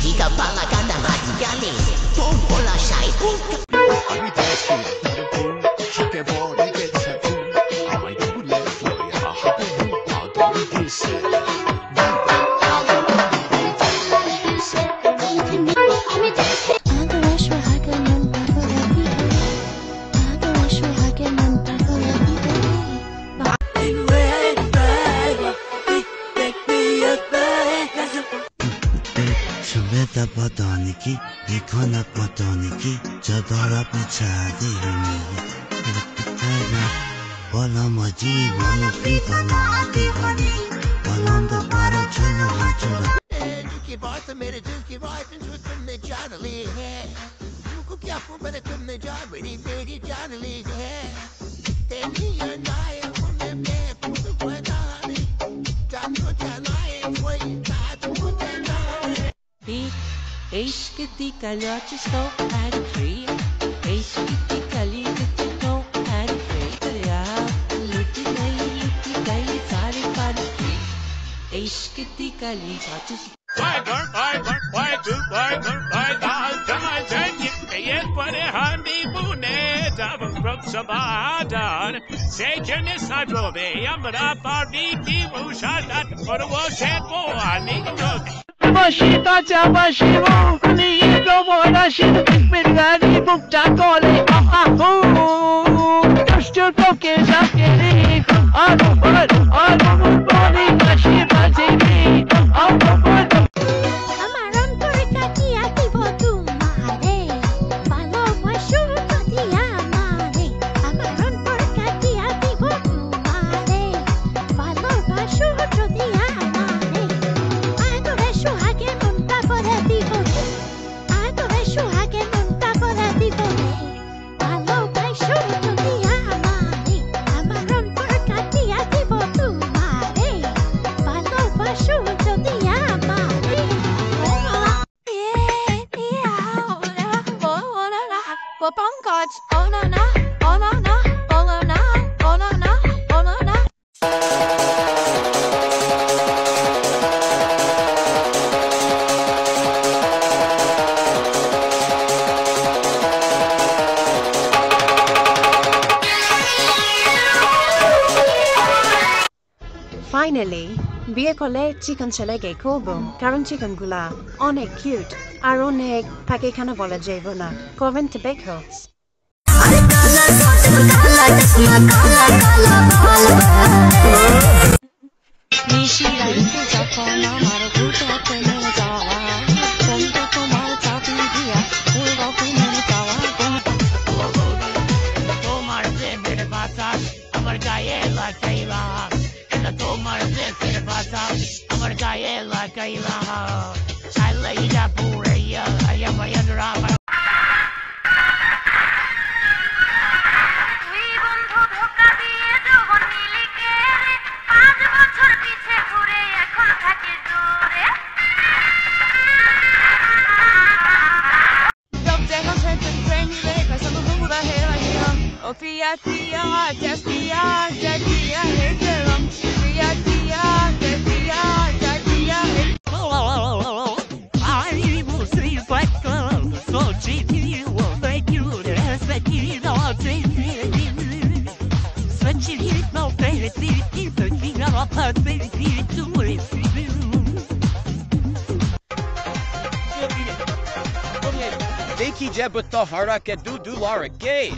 Chica pala kata mati kali Tumpola shai আমি দেখি চোখে বড় গেছে আমায় তুলে হাতে আদর দিছে Subeta botoniki, ikona botoniki, jadora pichadi humi. Bola maji, bola pita na ativani, bolando para chelo machula. Duki varsa mere duki varsa tutun ne janali hai Duku kya pumba ne tumne janwari meri janali hai Teni ya nae humne me putu kwa nani Janto janae foi tatu kutenani Eis que te calhote estou a fria. Eis que te calhote estou a fria. Luti gai, sari para fria. Eis que te calhote Bashita chabashi mukni gomorashi mirgani bukta kole Dushtu toke zakeri Anu boni kashi bazini Anu boni Amaron porkati atibo tumare Palo pashu toti amare Amaron porkati atibo tumare Palo pashu toti amare Adore shuhage munta pore dibo Adore shuhage munta pore dibo Palo pashu toti amare Amaron porkati atibo tumare Palo pashu toti amare Bong gods, oh no no, oh no no, oh no no, oh no no, oh no no. Finally, বিয়ে করলে chicken ছেলেকে করব কারণ chicken গুলা অনেক cute আর অনেক পাকিখানা বলা যাইব না করবেন তো বেকো নিশি রাইতে যখন আমার ঘুটে প্রেমে যাওয়া কোনটা তোমার চাকরি দিয়া পুরো প্রেমে যাওয়া তোমার প্রেমের বাতাস আমার গায়ে লাগাইলা তোমার প্রেমের বাতাস আমার গায়ে লাগাইলা চাইলাইয়া পুরাইয়া আমার under Tia, tia, tia, tia, tia, tia, tia, I will see fight so cheap you will thank you respect you all switching it no favorite thing to be up baby to it Deki jebutta hara ke du lara gay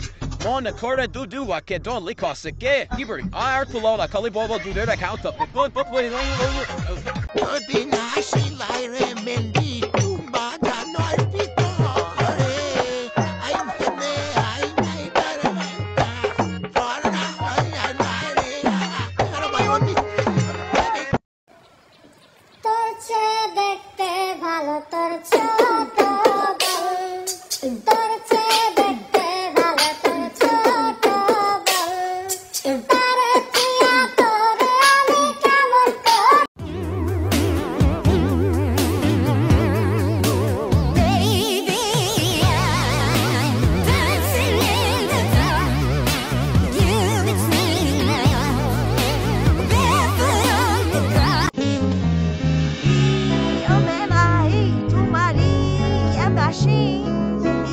Mona Kora do what can don't lick us again. Hebrew, I are to Lola, Kalibobo do their account of it. But wait, Be nice, Lyra Mendy, Tumba, Norpito. I'm Torce দেখতে ভালো তোর ছোট বল Torce দেখতে ভালো তোর ছোট বল তারে তিয়া তোরে আমি কেমন কর Baby, I'm dancing in the dark You with me now Barefoot on the ground Oh, me mai, tu mari 다시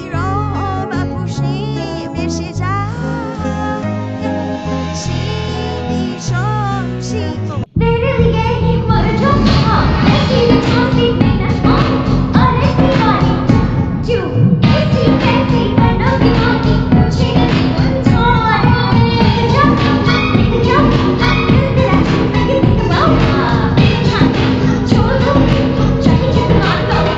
잃어봐 부심일 시작 시비 정시 내를 위해 힘을 줘 내기를 참지 내는 어레시라니 쭉 fancy fancy 날 너무 많이 놓치는 기분 좋아해 그저 그들아 내게 내게 와와 참 좋아도 저기 저기 안 가와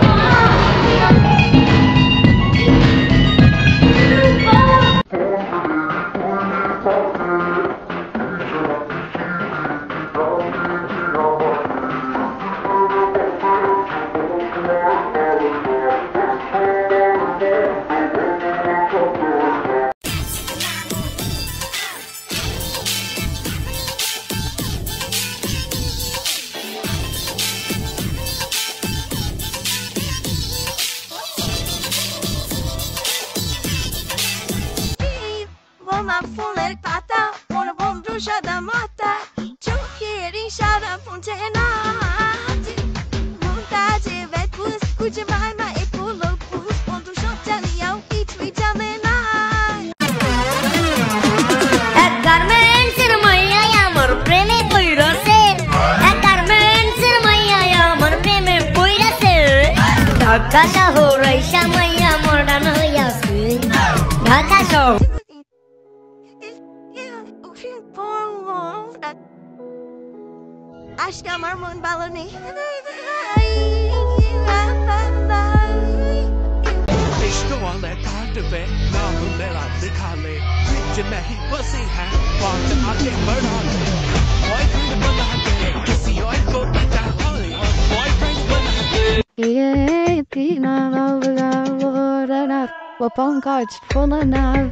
Uma fuletata, una bombruscia da morta, giochieri da fontana. Montage vet bus, cuce mai mai e polo bus, quando shottanio e tweetamena. এক গার্মেন্টসের মাইয়া আমার প্রেমে পড়ছে এক গার্মেন্টসের মাইয়া আমার প্রেমে পড়ছে ঢাকা শহরে মাইয়া মডার্ন হইয়াছে ঢাকা শহর Aşk amarmın balını. İşte vale tarde ve namılara dikale Cime hi basi ha Vante ake mırhale Boyfriend bana hake Kisi oy ko bata hale Boyfriend bana hake Wapankaç olana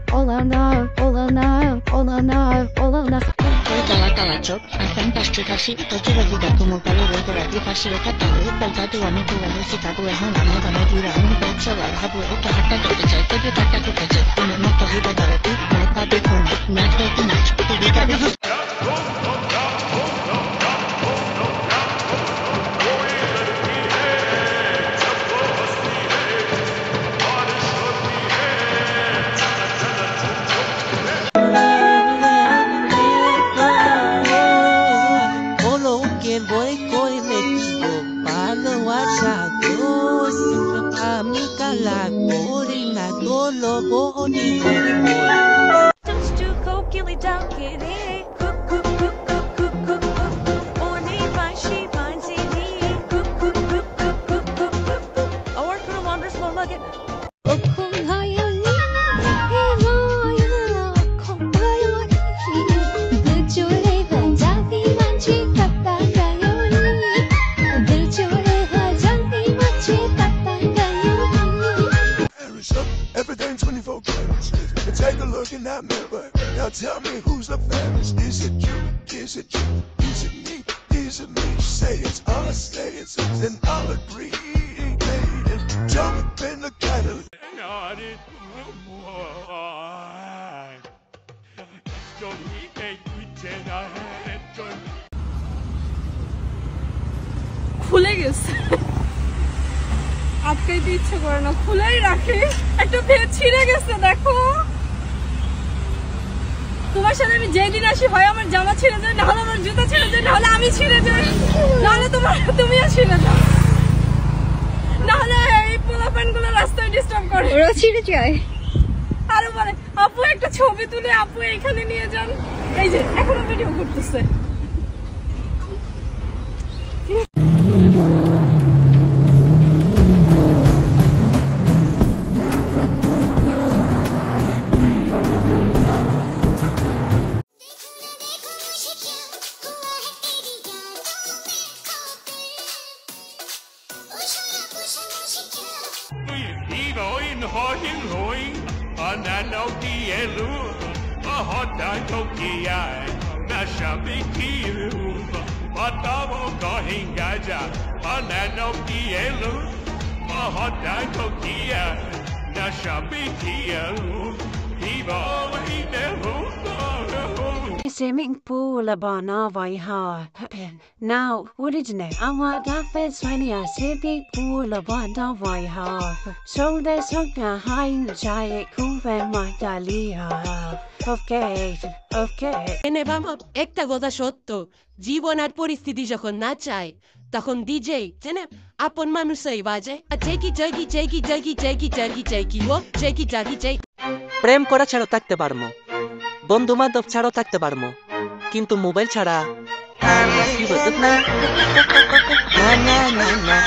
Cala cala çok fantástico así toque la vida como palo de corazón fácil de catar falta tu amigo la música tu es una moda me dura un pecho la habu que hasta que te te te ta que te te no te digo de ti no pa de con me hace que no te diga de Just to go kill it down, get it. Cook, cook, cook, cook, cook, cook, cook. Only my sheep, my TV. Cook, cook, cook, cook, cook, cook, cook, cook. I work for the Wanderers Small Nugget. Everything 24 carats. And take a look in that mirror. Now tell me who's the fairest. Is it you? Is it you? Is it me? Is it me? Say it's us, say it's us, and I'll agree. Ladies, jump in the kettle. খুলে গেছে আটকাইতে ইচ্ছে করে না খুলেই রাখি একটা ভেদ ছিঁড়ে গেছে দেখো তোমার সাথে আমি যেদিন আসি হয় আমার জামা ছিঁড়ে যায় নাহলে আমার জুতা ছিঁড়ে যায় নাহলে আমি ছিঁড়ে যাই নাহলে তুমিও ছিঁড়ে যাও নাহলে এই পোলাপান গুলো রাস্তায় ডিস্টার্ব করে ওরা ছিঁড়ে যায় আরো বলে আপু একটা ছবি তুলে আপু এখানে নিয়ে যান এই যে এখনো ভিডিও করতেছে swimming pool banavai ha. Now, what did you know? I want that best when you swimming pool banavai ha. So there's something high giant cool and my dalia. Okay, okay. এনে বাবা একটা কথা সত্য জীবন আর পরিস্থিতি যখন না চায় তখন ডিজে চেনে আপন মানুষই বাজে চেকি চেকি চেকি চেকি চেকি চেকি চেকি ও চেকি চেকি চেকি প্রেম করা ছাড়াও থাকতে পারমো বন্ধু বান্ধব ছাড়াও থাকতে পারমো কিন্তু মোবাইল ছাড়া না না না না